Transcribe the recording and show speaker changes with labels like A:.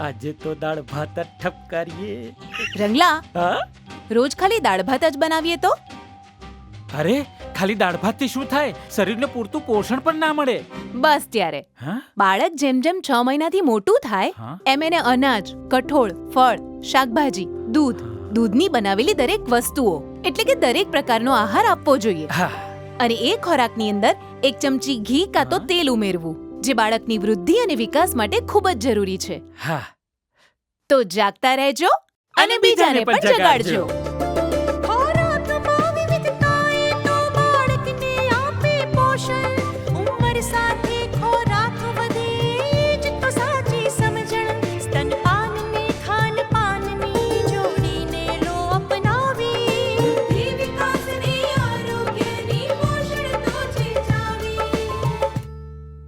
A: આજે તો દાળ ભાત જ ઠપકારીએ.
B: રંગલા,
A: હા?
B: રોજ ખાલી દાળ ભાત જ બનાવીએ તો?
A: અરે ખાલી દાળ ભાત થી શું થાય? શરીરને પૂરતું પોષણ પણ ના મળે.
B: બસ ત્યારે
A: હા?
B: બાળક જેમ જેમ 6 મહિનાથી મોટું થાય
A: હા?
B: એમ એને અનાજ, કઠોળ, ફળ, શાકભાજી, દૂધની બનાવેલી દરેક વસ્તુઓ એટલે કે દરેક પ્રકારનો આહાર આપવો જોઈએ.
A: હા.
B: અને એ ખોરાકની અંદર 1 ચમચી ઘી કાં તો તેલ ઉમેરવું, જે બાળકની વૃદ્ધિ અને વિકાસ માટે ખૂબ જ જરૂરી છે.
A: હા.
B: તો જાગતા રહેજો અને બીજાને પણ જગાડજો.